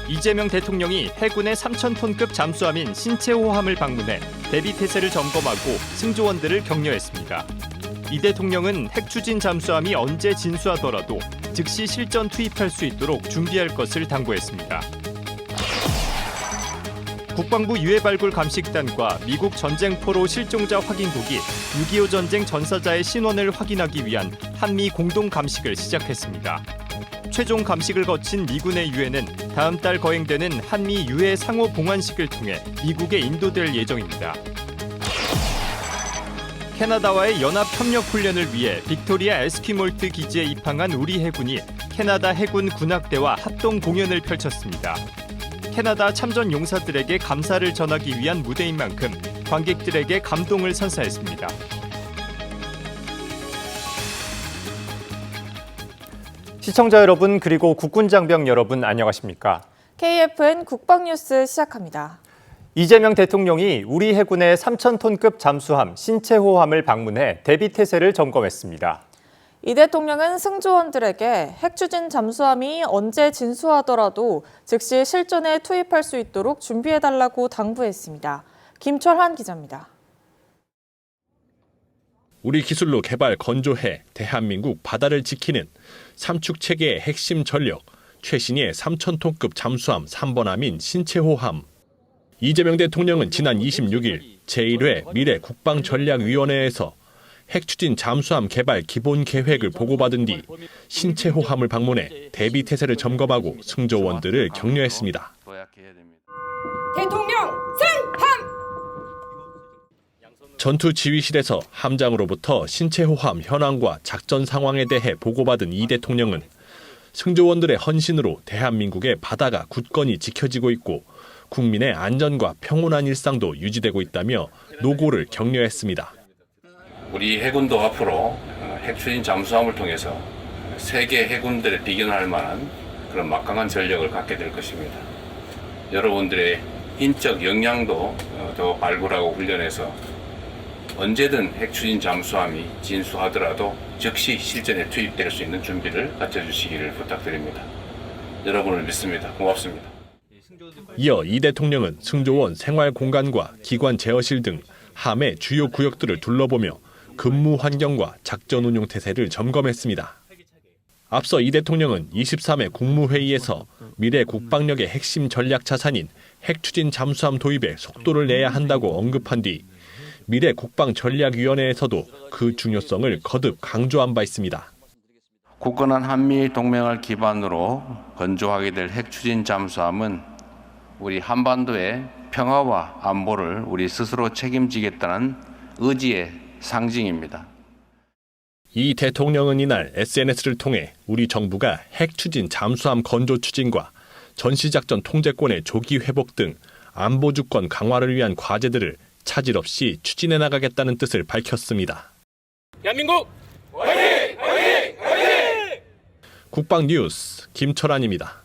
이재명 대통령이 해군의 3,000톤급 잠수함인 신체호함을 방문해 대비태세를 점검하고 승조원들을 격려했습니다. 이 대통령은 핵추진 잠수함이 언제 진수하더라도 즉시 실전 투입할 수 있도록 준비할 것을 당부했습니다. 국방부 유해발굴 감식단과 미국 전쟁포로 실종자 확인국이 6.25 전쟁 전사자의 신원을 확인하기 위한 한미 공동 감식을 시작했습니다. 최종 감식을 거친 미군의 유해는 다음 달 거행되는 한미 유해 상호 봉환식을 통해 미국에 인도될 예정입니다. 캐나다와의 연합 협력 훈련을 위해 빅토리아 에스퀴몰트 기지에 입항한 우리 해군이 캐나다 해군 군악대와 합동 공연을 펼쳤습니다. 캐나다 참전 용사들에게 감사를 전하기 위한 무대인 만큼 관객들에게 감동을 선사했습니다. 시청자 여러분 그리고 국군 장병 여러분 안녕하십니까? KFN 국방뉴스 시작합니다. 이재명 대통령이 우리 해군의 3,000톤급 잠수함 신체호함을 방문해 대비태세를 점검했습니다. 이 대통령은 승조원들에게 핵추진 잠수함이 언제 진수하더라도 즉시 실전에 투입할 수 있도록 준비해달라고 당부했습니다. 김철환 기자입니다. 우리 기술로 개발 건조해 대한민국 바다를 지키는 삼축체계의 핵심 전력, 최신의 3,000톤급 잠수함 3번함인 신체호함. 이재명 대통령은 지난 26일 제1회 미래국방전략위원회에서 핵추진 잠수함 개발 기본 계획을 보고받은 뒤 신체호함을 방문해 대비태세를 점검하고 승조원들을 격려했습니다. 대통령 승함! 전투 지휘실에서 함장으로부터 신체호함 현황과 작전 상황에 대해 보고받은 이 대통령은 승조원들의 헌신으로 대한민국의 바다가 굳건히 지켜지고 있고 국민의 안전과 평온한 일상도 유지되고 있다며 노고를 격려했습니다. 우리 해군도 앞으로 핵추진 잠수함을 통해서 세계 해군들에 비견할 만한 그런 막강한 전력을 갖게 될 것입니다. 여러분들의 인적 역량도 더 발굴하고 훈련해서 언제든 핵추진 잠수함이 진수하더라도 즉시 실전에 투입될 수 있는 준비를 갖춰주시기를 부탁드립니다. 여러분을 믿습니다. 고맙습니다. 이어 이 대통령은 승조원 생활 공간과 기관 제어실 등 함의 주요 구역들을 둘러보며 근무 환경과 작전 운용 태세를 점검했습니다. 앞서 이 대통령은 23회 국무회의에서 미래 국방력의 핵심 전략 자산인 핵추진 잠수함 도입에 속도를 내야 한다고 언급한 뒤 미래 국방전략위원회에서도 그 중요성을 거듭 강조한 바 있습니다. 굳건한 한미 동맹을 기반으로 건조하게 될 핵추진 잠수함은 우리 한반도의 평화와 안보를 우리 스스로 책임지겠다는 의지의 상징입니다. 이 대통령은 이날 SNS를 통해 우리 정부가 핵추진 잠수함 건조 추진과 전시작전 통제권의 조기 회복 등 안보 주권 강화를 위한 과제들을 차질 없이 추진해 나가겠다는 뜻을 밝혔습니다. 대한민국 화이팅! 화이팅! 화이팅! 국방뉴스 김철환입니다.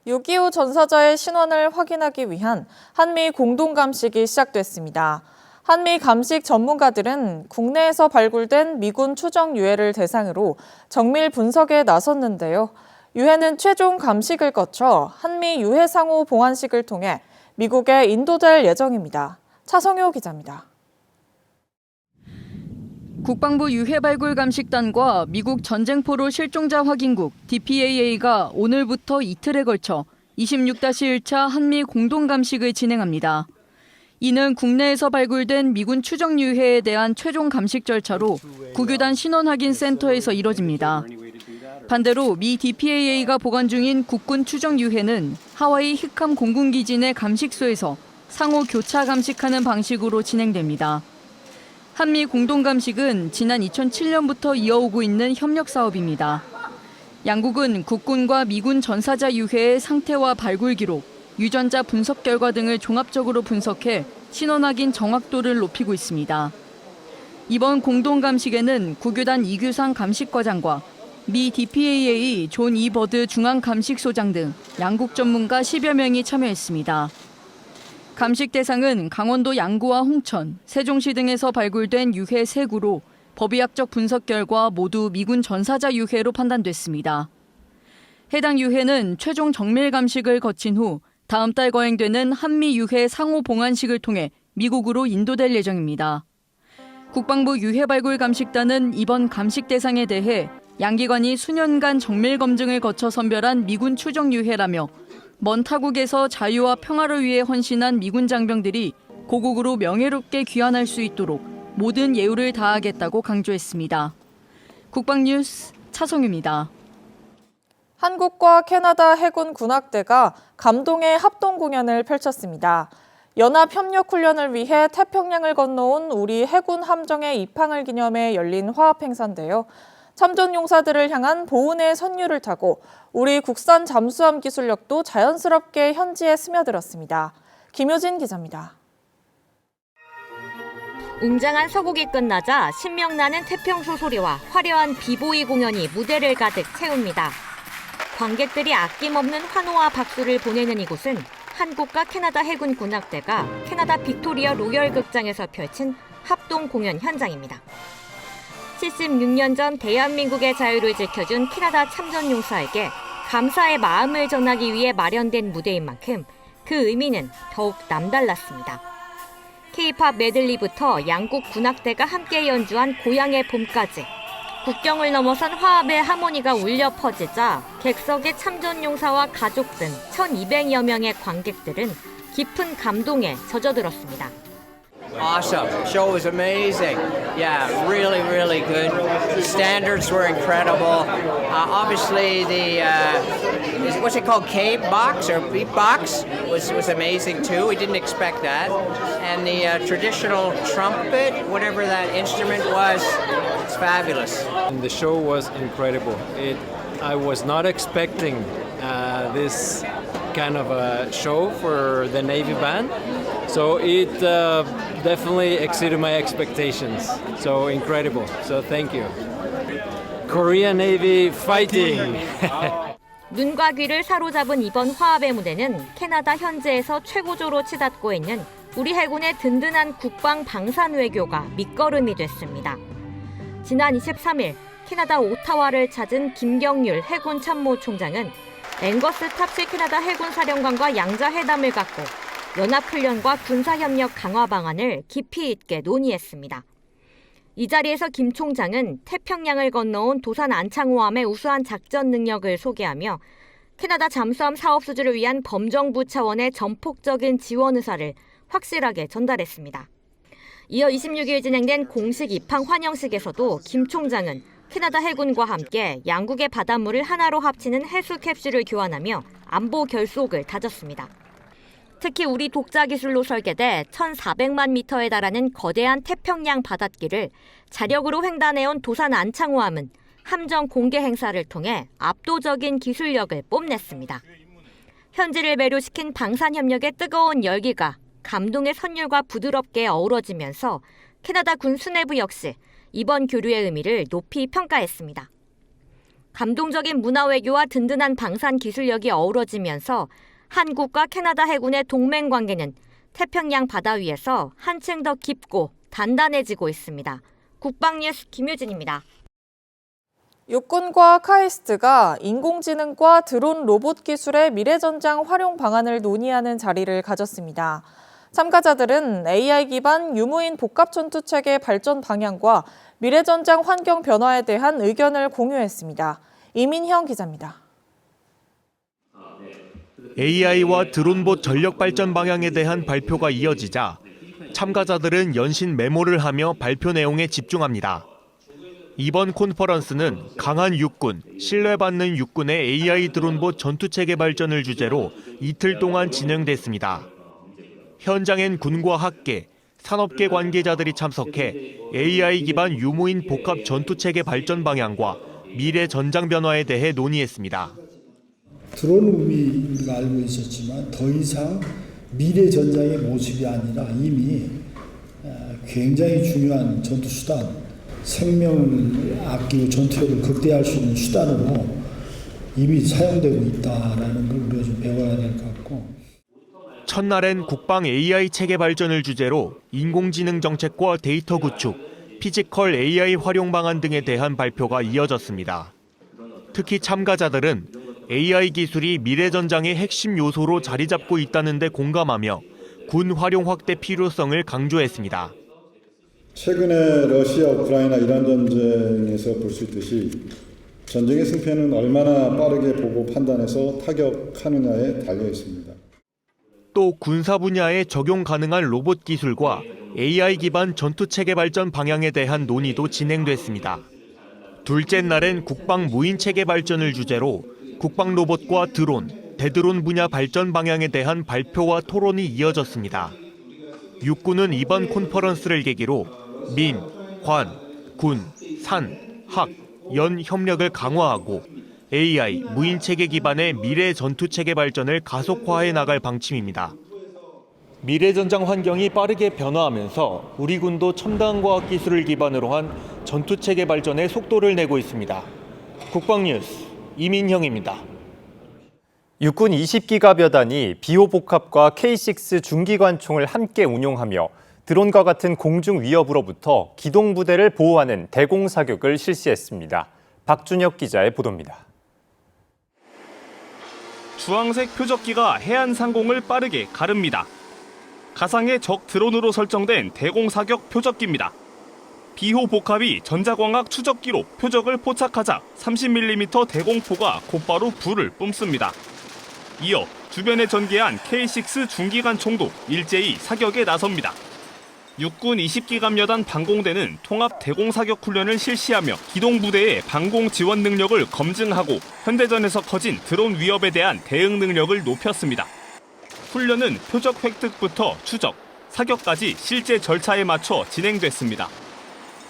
6.25 전사자의 신원을 확인하기 위한 한미 공동감식이 시작됐습니다. 한미 감식 전문가들은 국내에서 발굴된 미군 추정 유해를 대상으로 정밀 분석에 나섰는데요. 유해는 최종 감식을 거쳐 한미 유해 상호 봉환식을 통해 미국에 인도될 예정입니다. 차성효 기자입니다. 국방부 유해발굴 감식단과 미국 전쟁포로 실종자 확인국 DPAA가 오늘부터 이틀에 걸쳐 26-1차 한미 공동감식을 진행합니다. 이는 국내에서 발굴된 미군 추정 유해에 대한 최종 감식 절차로 국유단 신원 확인 센터에서 이뤄집니다. 반대로 미 DPAA가 보관 중인 국군 추정 유해는 하와이 힉캄 공군기지 내 감식소에서 상호 교차 감식하는 방식으로 진행됩니다. 한미 공동감식은 지난 2007년부터 이어오고 있는 협력 사업입니다. 양국은 국군과 미군 전사자 유해의 상태와 발굴 기록, 유전자 분석 결과 등을 종합적으로 분석해 신원 확인 정확도를 높이고 있습니다. 이번 공동감식에는 국유단 이규상 감식과장과 미 DPAA 존 이 버드 중앙감식소장 등 양국 전문가 10여 명이 참여했습니다. 감식 대상은 강원도 양구와 홍천, 세종시 등에서 발굴된 유해 3구로 법의학적 분석 결과 모두 미군 전사자 유해로 판단됐습니다. 해당 유해는 최종 정밀 감식을 거친 후 다음 달 거행되는 한미 유해 상호 봉안식을 통해 미국으로 인도될 예정입니다. 국방부 유해 발굴 감식단은 이번 감식 대상에 대해 양기관이 수년간 정밀 검증을 거쳐 선별한 미군 추정 유해라며 먼 타국에서 자유와 평화를 위해 헌신한 미군 장병들이 고국으로 명예롭게 귀환할 수 있도록 모든 예우를 다하겠다고 강조했습니다. 국방뉴스 차성유입니다. 한국과 캐나다 해군 군악대가 감동의 합동 공연을 펼쳤습니다. 연합협력훈련을 위해 태평양을 건너온 우리 해군 함정의 입항을 기념해 열린 화합행사인데요. 참전용사들을 향한 보훈의 선유를 타고 우리 국산 잠수함 기술력도 자연스럽게 현지에 스며들었습니다. 김효진 기자입니다. 웅장한 서곡이 끝나자 신명나는 태평소 소리와 화려한 비보이 공연이 무대를 가득 채웁니다. 관객들이 아낌없는 환호와 박수를 보내는 이곳은 한국과 캐나다 해군 군악대가 캐나다 빅토리아 로열 극장에서 펼친 합동 공연 현장입니다. 76년 전 대한민국의 자유를 지켜준 캐나다 참전용사에게 감사의 마음을 전하기 위해 마련된 무대인 만큼 그 의미는 더욱 남달랐습니다. K-팝 메들리부터 양국 군악대가 함께 연주한 고향의 봄까지 국경을 넘어선 화합의 하모니가 울려 퍼지자 객석의 참전용사와 가족 등 1,200여 명의 관객들은 깊은 감동에 젖어들었습니다. Awesome. Show was amazing. Yeah, really, really good. Standards were incredible. Obviously, the what's it called, cave box or beatbox was amazing too. We didn't expect that. And the traditional trumpet, whatever that instrument was, it's fabulous. And the show was incredible. I was not expecting this kind of a show for the Navy band. So it definitely exceeded my expectations. So incredible. So thank you. Korean Navy fighting! 눈과 귀를 사로잡은 이번 화합의 무대는 캐나다 현지에서 최고조로 치닫고 있는 우리 해군의 든든한 국방 방산 외교가 밑거름이 됐습니다. 지난 23일 캐나다 오타와를 찾은 김경률 해군 참모총장은 앵거스 탑시 캐나다 해군 사령관과 양자회담을 갖고 연합훈련과 군사협력 강화 방안을 깊이 있게 논의했습니다. 이 자리에서 김 총장은 태평양을 건너온 도산 안창호함의 우수한 작전 능력을 소개하며 캐나다 잠수함 사업 수주를 위한 범정부 차원의 전폭적인 지원 의사를 확실하게 전달했습니다. 이어 26일 진행된 공식 입항 환영식에서도 김 총장은 캐나다 해군과 함께 양국의 바닷물을 하나로 합치는 해수 캡슐을 교환하며 안보 결속을 다졌습니다. 특히 우리 독자 기술로 설계돼 1,400만 미터에 달하는 거대한 태평양 바닷길을 자력으로 횡단해온 도산 안창호함은 함정 공개 행사를 통해 압도적인 기술력을 뽐냈습니다. 현지를 매료시킨 방산협력의 뜨거운 열기가 감동의 선율과 부드럽게 어우러지면서 캐나다 군 수뇌부 역시 이번 교류의 의미를 높이 평가했습니다. 감동적인 문화외교와 든든한 방산 기술력이 어우러지면서 한국과 캐나다 해군의 동맹 관계는 태평양 바다 위에서 한층 더 깊고 단단해지고 있습니다. 국방뉴스 김효진입니다. 육군과 카이스트가 인공지능과 드론 로봇 기술의 미래전장 활용 방안을 논의하는 자리를 가졌습니다. 참가자들은 AI 기반 유무인 복합전투체계 발전 방향과 미래전장 환경 변화에 대한 의견을 공유했습니다. 이민형 기자입니다. AI와 드론봇 전력 발전 방향에 대한 발표가 이어지자 참가자들은 연신 메모를 하며 발표 내용에 집중합니다. 이번 콘퍼런스는 강한 육군, 신뢰받는 육군의 AI 드론봇 전투체계 발전을 주제로 이틀 동안 진행됐습니다. 현장엔 군과 학계, 산업계 관계자들이 참석해 AI 기반 유무인 복합 전투체계 발전 방향과 미래 전장 변화에 대해 논의했습니다. 드론은 우리가 알고 있었지만 더 이상 미래 전장의 모습이 아니라 이미 굉장히 중요한 전투 수단, 생명을 아끼고 전투력을 극대화할 수 있는 수단으로 이미 사용되고 있다는 걸 우리가 좀 배워야 될 것 같고. 첫날엔 국방 AI 체계 발전을 주제로 인공지능 정책과 데이터 구축, 피지컬 AI 활용 방안 등에 대한 발표가 이어졌습니다. 특히 참가자들은 AI 기술이 미래 전장의 핵심 요소로 자리 잡고 있다는 데 공감하며 군 활용 확대 필요성을 강조했습니다. 최근에 러시아, 우크라이나, 이란 전쟁에서 볼 수 있듯이 전쟁의 승패는 얼마나 빠르게 보고 판단해서 타격하느냐에 달려 있습니다. 또 군사 분야에 적용 가능한 로봇 기술과 AI 기반 전투체계 발전 방향에 대한 논의도 진행됐습니다. 둘째 날엔 국방 무인체계 발전을 주제로 국방 로봇과 드론, 대드론 분야 발전 방향에 대한 발표와 토론이 이어졌습니다. 육군은 이번 컨퍼런스를 계기로 민, 관, 군, 산, 학, 연 협력을 강화하고 AI, 무인체계 기반의 미래 전투체계 발전을 가속화해 나갈 방침입니다. 미래 전장 환경이 빠르게 변화하면서 우리 군도 첨단 과학 기술을 기반으로 한 전투체계 발전에 속도를 내고 있습니다. 국방뉴스 이민형입니다. 육군 20기갑여단이 비호복합과 K6 중기관총을 함께 운용하며 드론과 같은 공중 위협으로부터 기동부대를 보호하는 대공사격을 실시했습니다. 박준혁 기자의 보도입니다. 주황색 표적기가 해안 상공을 빠르게 가릅니다. 가상의 적 드론으로 설정된 대공사격 표적기입니다. 비호복합이 전자광학 추적기로 표적을 포착하자 30mm 대공포가 곧바로 불을 뿜습니다. 이어 주변에 전개한 K6 중기관총도 일제히 사격에 나섭니다. 육군 20기갑여단 방공대는 통합 대공사격 훈련을 실시하며 기동부대의 방공 지원 능력을 검증하고 현대전에서 커진 드론 위협에 대한 대응 능력을 높였습니다. 훈련은 표적 획득부터 추적, 사격까지 실제 절차에 맞춰 진행됐습니다.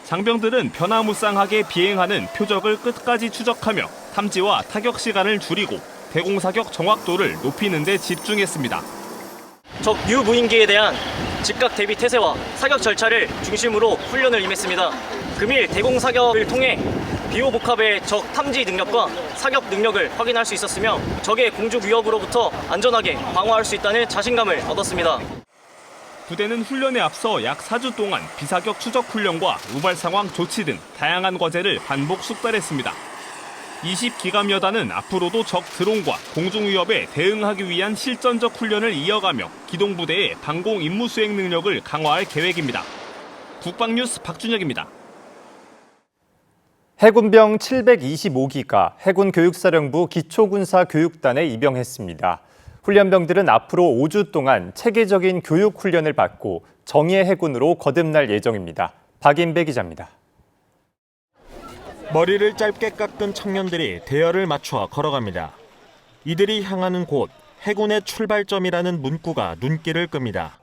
장병들은 변화무쌍하게 비행하는 표적을 끝까지 추적하며 탐지와 타격 시간을 줄이고 대공사격 정확도를 높이는 데 집중했습니다. 적 유무인기에 대한 즉각 대비 태세와 사격 절차를 중심으로 훈련을 임했습니다. 금일 대공사격을 통해 비호복합의 적 탐지 능력과 사격 능력을 확인할 수 있었으며 적의 공중 위협으로부터 안전하게 방어할 수 있다는 자신감을 얻었습니다. 부대는 훈련에 앞서 약 4주 동안 비사격 추적 훈련과 우발 상황 조치 등 다양한 과제를 반복 숙달했습니다. 20기갑여단은 앞으로도 적 드론과 공중 위협에 대응하기 위한 실전적 훈련을 이어가며 기동부대의 방공 임무 수행 능력을 강화할 계획입니다. 국방뉴스 박준혁입니다. 해군병 725기가 해군교육사령부 기초군사교육단에 입영했습니다. 훈련병들은 앞으로 5주 동안 체계적인 교육 훈련을 받고 정예 해군으로 거듭날 예정입니다. 박인배 기자입니다. 머리를 짧게 깎은 청년들이 대열을 맞춰 걸어갑니다. 이들이 향하는 곳 해군의 출발점이라는 문구가 눈길을 끕니다.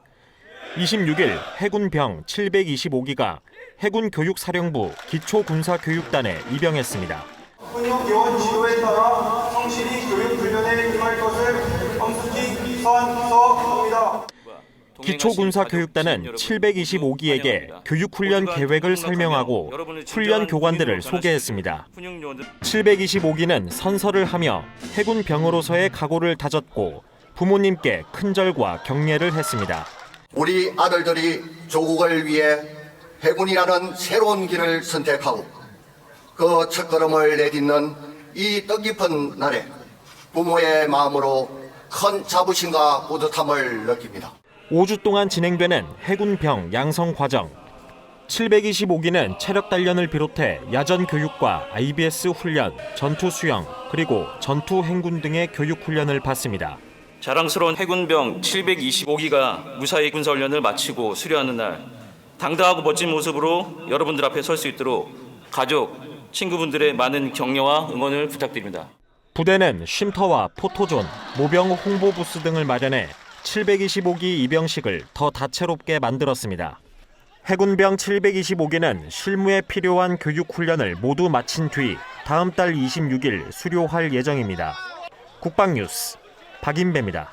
26일 해군병 725기가 해군교육사령부 기초군사교육단에 입영했습니다. 훈육요원 지도에 따라 성실히 교육훈련에 임할 것을 엄숙히 서한수서옵니다. 기초군사교육단은 725기에게 교육훈련 계획을 설명하고 훈련 교관들을 소개했습니다. 725기는 선서를 하며 해군병으로서의 각오를 다졌고 부모님께 큰절과 격려를 했습니다. 우리 아들들이 조국을 위해 해군이라는 새로운 길을 선택하고 그 첫걸음을 내딛는 이 뜻깊은 날에 부모의 마음으로 큰 자부심과 뿌듯함을 느낍니다. 5주 동안 진행되는 해군병 양성 과정. 725기는 체력 단련을 비롯해 야전 교육과 IBS 훈련, 전투 수영, 그리고 전투 행군 등의 교육 훈련을 받습니다. 자랑스러운 해군병 725기가 무사히 군사훈련을 마치고 수료하는 날 당당하고 멋진 모습으로 여러분들 앞에 설 수 있도록 가족, 친구분들의 많은 격려와 응원을 부탁드립니다. 부대는 쉼터와 포토존, 모병 홍보 부스 등을 마련해 725기 입영식을 더 다채롭게 만들었습니다. 해군병 725기는 실무에 필요한 교육 훈련을 모두 마친 뒤 다음 달 26일 수료할 예정입니다. 국방뉴스 박인배입니다.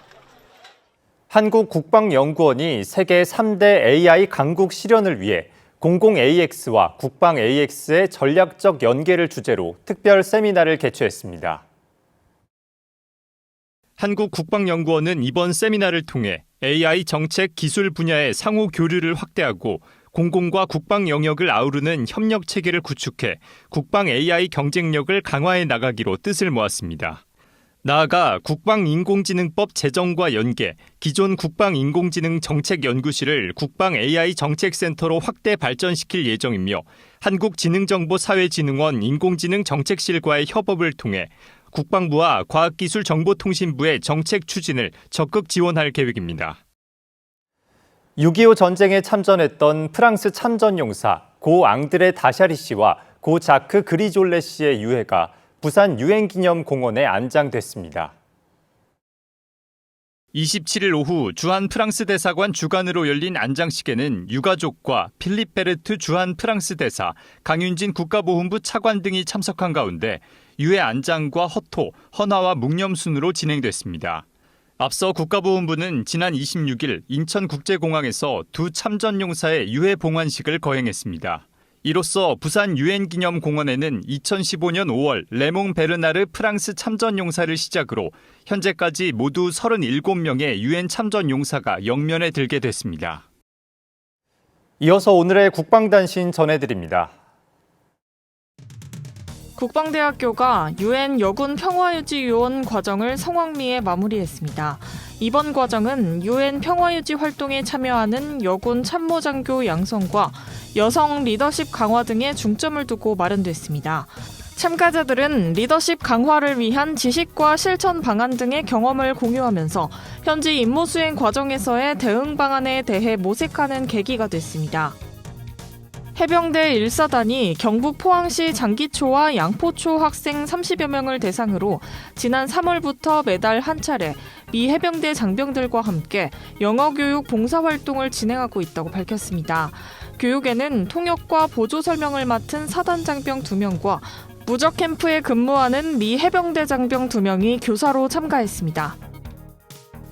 한국국방연구원이 세계 3대 AI 강국 실현을 위해 공공-AX와 국방-AX의 전략적 연계를 주제로 특별 세미나를 개최했습니다. 한국국방연구원은 이번 세미나를 통해 AI 정책 기술 분야의 상호 교류를 확대하고 공공과 국방 영역을 아우르는 협력 체계를 구축해 국방 AI 경쟁력을 강화해 나가기로 뜻을 모았습니다. 나아가 국방인공지능법 제정과 연계, 기존 국방인공지능정책연구실을 국방-AI 정책센터로 확대 발전시킬 예정이며 한국지능정보사회진흥원 인공지능정책실과의 협업을 통해 국방부와 과학기술정보통신부의 정책 추진을 적극 지원할 계획입니다. 6.25 전쟁에 참전했던 프랑스 참전용사 고 앙드레 다샤리 씨와 고 자크 그리졸레 씨의 유해가 부산 유엔기념공원에 안장됐습니다. 27일 오후 주한 프랑스 대사관 주관으로 열린 안장식에는 유가족과 필립 베르트 주한 프랑스 대사, 강윤진 국가보훈부 차관 등이 참석한 가운데 유해 안장과 허토, 헌화와 묵념순으로 진행됐습니다. 앞서 국가보훈부는 지난 26일 인천국제공항에서 두 참전용사의 유해 봉환식을 거행했습니다. 이로써 부산 유엔기념공원에는 2015년 5월 레몽 베르나르 프랑스 참전용사를 시작으로 현재까지 모두 37명의 유엔 참전용사가 영면에 들게 됐습니다. 이어서 오늘의 국방단신 전해드립니다. 국방대학교가 유엔 여군 평화유지 요원 과정을 성황리에 마무리했습니다. 이번 과정은 유엔 평화유지 활동에 참여하는 여군 참모장교 양성과 여성 리더십 강화 등에 중점을 두고 마련됐습니다. 참가자들은 리더십 강화를 위한 지식과 실천 방안 등의 경험을 공유하면서 현지 임무 수행 과정에서의 대응 방안에 대해 모색하는 계기가 됐습니다. 해병대 1사단이 경북 포항시 장기초와 양포초 학생 30여 명을 대상으로 지난 3월부터 매달 한 차례 미 해병대 장병들과 함께 영어교육 봉사활동을 진행하고 있다고 밝혔습니다. 교육에는 통역과 보조 설명을 맡은 사단 장병 2명과 무적 캠프에 근무하는 미 해병대 장병 2명이 교사로 참가했습니다.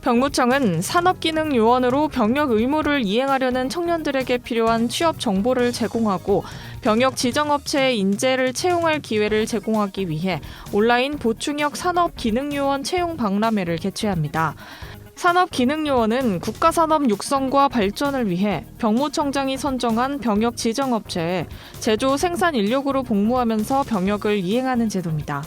병무청은 산업기능요원으로 병역 의무를 이행하려는 청년들에게 필요한 취업 정보를 제공하고 병역 지정업체의 인재를 채용할 기회를 제공하기 위해 온라인 보충역 산업기능요원 채용 박람회를 개최합니다. 산업기능요원은 국가산업 육성과 발전을 위해 병무청장이 선정한 병역 지정업체에 제조 생산 인력으로 복무하면서 병역을 이행하는 제도입니다.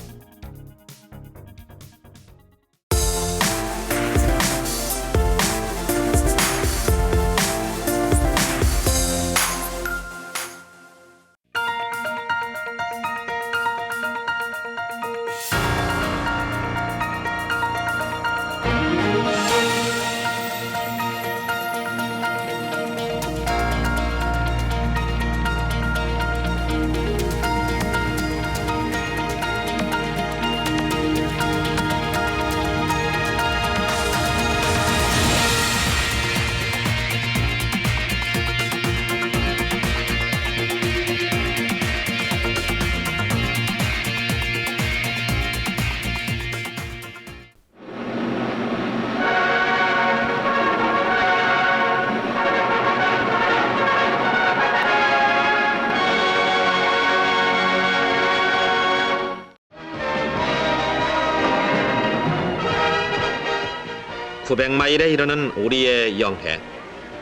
(900마일에) 이르는 우리의 영해.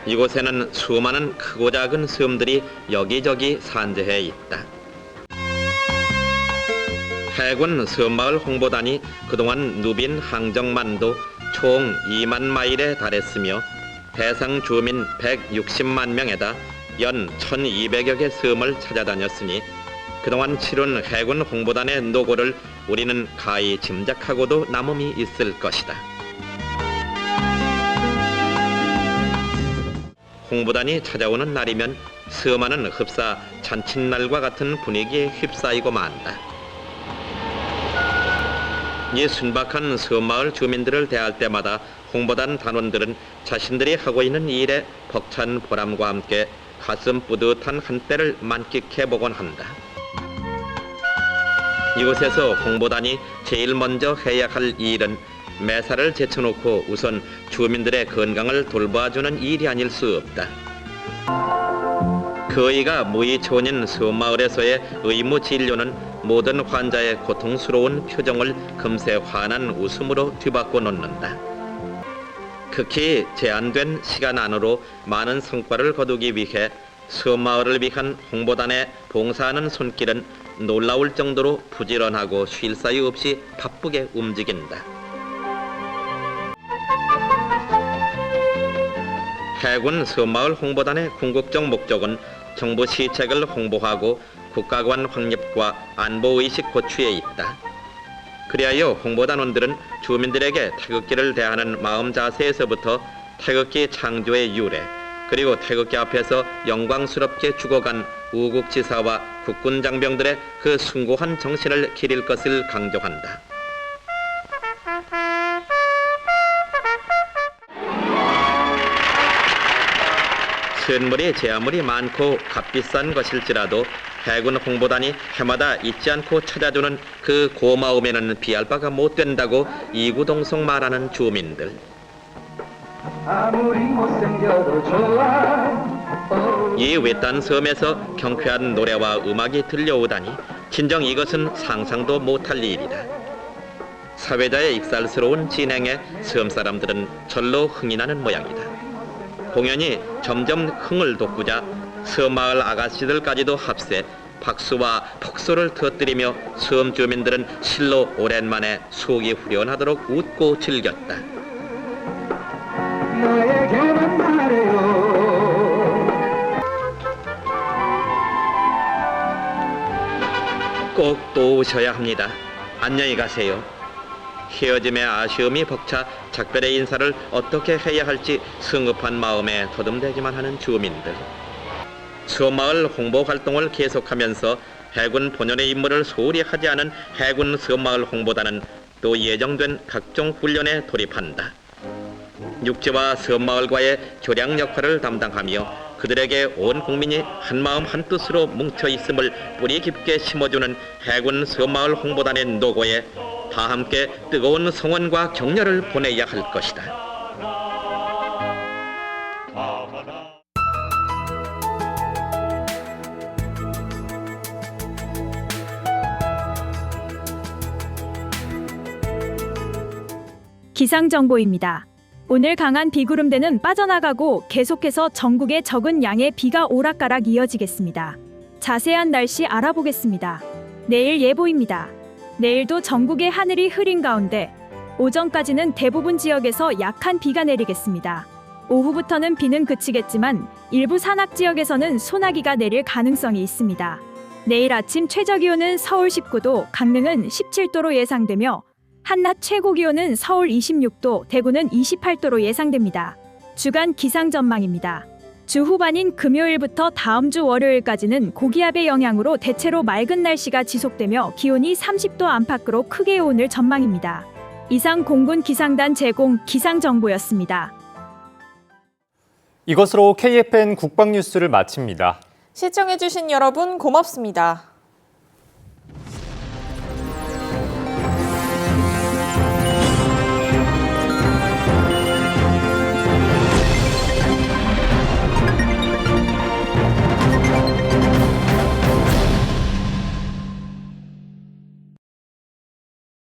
이곳에는 수많은 크고 작은 섬들이 여기저기 산재해 있다. 해군 섬마을 홍보단이 그동안 누빈 항정만도 총 2만 마일에 달했으며 대상 주민 160만 명에다 연 1200여 개 섬을 찾아다녔으니 그동안 치룬 해군 홍보단의 노고를 우리는 가히 짐작하고도 남음이 있을 것이다. 홍보단이 찾아오는 날이면 섬안은 흡사 잔칫날과 같은 분위기에 휩싸이고 만다. 이 순박한 섬마을 주민들을 대할 때마다 홍보단 단원들은 자신들이 하고 있는 일에 벅찬 보람과 함께 가슴 뿌듯한 한때를 만끽해보곤 한다. 이곳에서 홍보단이 제일 먼저 해야 할 일은 매사를 제쳐놓고 우선 주민들의 건강을 돌봐주는 일이 아닐 수 없다. 거의가 무의초원인 섬마을에서의 의무 진료는 모든 환자의 고통스러운 표정을 금세 환한 웃음으로 뒤바꿔 놓는다. 극히 제한된 시간 안으로 많은 성과를 거두기 위해 섬마을을 위한 홍보단의 봉사하는 손길은 놀라울 정도로 부지런하고 쉴 사이 없이 바쁘게 움직인다. 해군 섬마을 홍보단의 궁극적 목적은 정부 시책을 홍보하고 국가관 확립과 안보의식 고취에 있다. 그리하여 홍보단원들은 주민들에게 태극기를 대하는 마음 자세에서부터 태극기 창조의 유래, 그리고 태극기 앞에서 영광스럽게 죽어간 우국지사와 국군 장병들의 그 숭고한 정신을 기릴 것을 강조한다. 선물이 제 아무리 많고 값비싼 것일지라도 해군 홍보단이 해마다 잊지 않고 찾아주는 그 고마움에는 비할 바가 못 된다고 이구동성 말하는 주민들. 아무리 못생겨도 좋아. 이 외딴 섬에서 경쾌한 노래와 음악이 들려오다니 진정 이것은 상상도 못할 일이다. 사회자의 익살스러운 진행에 섬 사람들은 절로 흥이 나는 모양이다. 공연이 점점 흥을 돋구자 섬마을 아가씨들까지도 합세 박수와 폭소를 터뜨리며 섬 주민들은 실로 오랜만에 속이 후련하도록 웃고 즐겼다. 나에게만 말해요. 꼭 또 오셔야 합니다. 안녕히 가세요. 헤어짐의 아쉬움이 벅차 작별의 인사를 어떻게 해야 할지 성급한 마음에 더듬대기만 하는 주민들. 섬마을 홍보 활동을 계속하면서 해군 본연의 임무를 소홀히 하지 않은 해군 섬마을 홍보단은 또 예정된 각종 훈련에 돌입한다. 육지와 섬마을과의 교량 역할을 담당하며 그들에게 온 국민이 한마음 한뜻으로 뭉쳐 있음을 뿌리 깊게 심어주는 해군 섬마을 홍보단의 노고에 다 함께 뜨거운 성원과 격려를 보내야 할 것이다. 기상정보입니다. 오늘 강한 비구름대는 빠져나가고 계속해서 전국에 적은 양의 비가 오락가락 이어지겠습니다. 자세한 날씨 알아보겠습니다. 내일 예보입니다. 내일도 전국의 하늘이 흐린 가운데 오전까지는 대부분 지역에서 약한 비가 내리겠습니다. 오후부터는 비는 그치겠지만 일부 산악 지역에서는 소나기가 내릴 가능성이 있습니다. 내일 아침 최저기온은 서울 19도, 강릉은 17도로 예상되며 한낮 최고기온은 서울 26도, 대구는 28도로 예상됩니다. 주간 기상 전망입니다. 주 후반인 금요일부터 다음 주 월요일까지는 고기압의 영향으로 대체로 맑은 날씨가 지속되며 기온이 30도 안팎으로 크게 오를 전망입니다. 이상 공군 기상단 제공 기상정보였습니다. 이것으로 KFN 국방뉴스를 마칩니다. 시청해주신 여러분 고맙습니다.